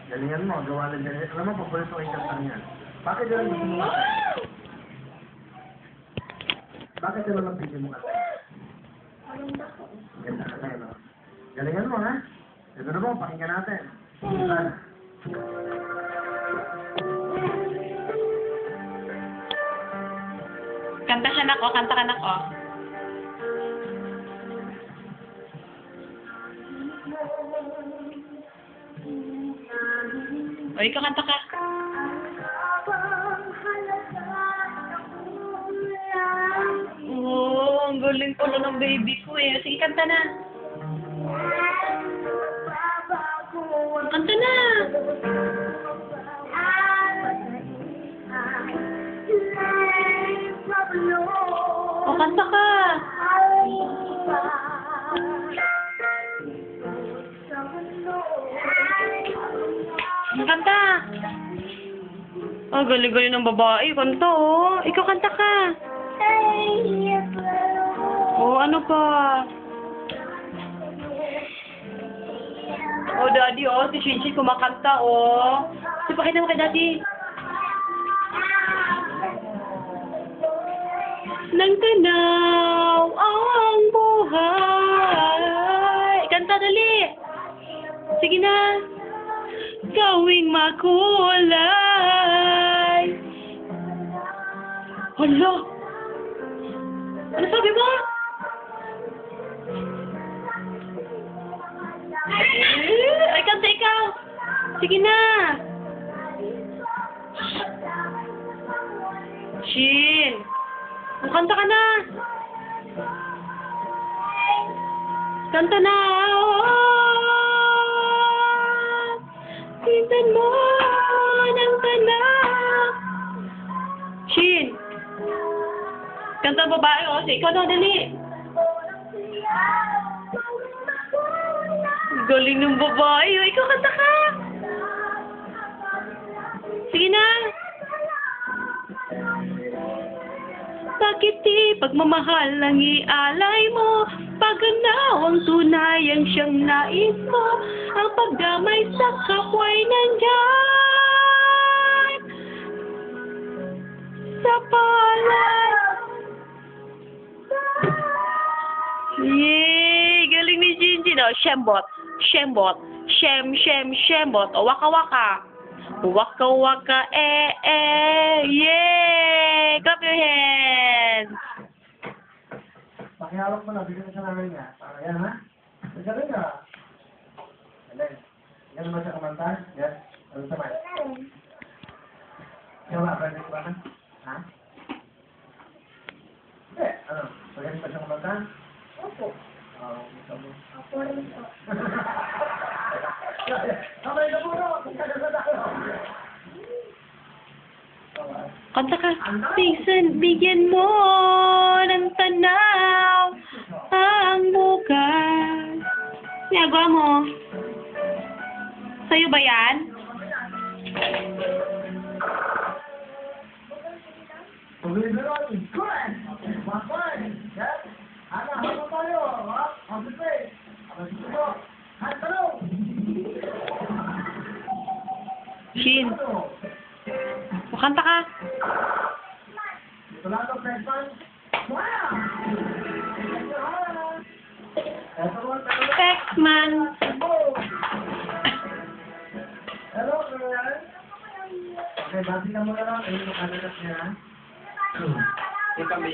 Galingan mo, gawa lang dyan. Alam mo, papulit ko yung kanta niyan. Bakit yun ang gusto mo kanta? Bakit yun ang video mo kanta? Ganda ka tayo, no? Galingan mo, ha? Ito na po, pakinggan natin. Kanta siya nako, kanta ka nako. O, ikaw kanta ka. Oo, ang galing pala ng baby ko eh. Sige, kanta na. Kanta na. O, kanta ka. Kanta. Oh, galing-galing ng babae. Kanta, oh. Ikaw kanta ka. Oh, ano pa? Oh, daddy, oh. Si Shinji kumakanta, oh. So, pakita mo kay daddy. Nang tanaw ang buhay. Kanta, dali. Sige na. Gawing makulay. Hala! Ano sabi mo? Ay, kanta ikaw. Sige na. Shin. Kanta ka na. Kanta na. Tingnan mo ng tanak. Shin. Kanta babae, oh. Sige, ikaw na, dali. Galing ng babae, oh. Ikaw kanta ka. Sige na. Bakit di pagmamahal ang ialay mo? Pagganaw ang tunay ang siyang nais mo. Ang pagdamay sa kapwa'y nandyan sa palad. Yay! Galing ni Jinji, no? Shembot. Shembot. Shembot. O, waka-waka. Waka-waka, Yay! Clap your hands. Pakihalok mo na, bigyan mo siya namin niya. Para yan, ha? Magaling ka. Galing. Yan ba siya kumanta? Yes. Ano sa mic? Yan ba? Pwede ko ba na? Ha? Hindi. Ano? Magaling ba siya kumanta? Opo. Oo. Gusto mo? Opo rin po. Kamay na muna. Kaya tayo. Kanta ka. Bigyan mo ng tanaw ang bukas. Ginagawa mo. Sa'yo ba yan? Shin. Kanta ka. Textman. Hello, girl. Okay, bati ka muna lang. Ayun yung kanakas niya. Yung kami.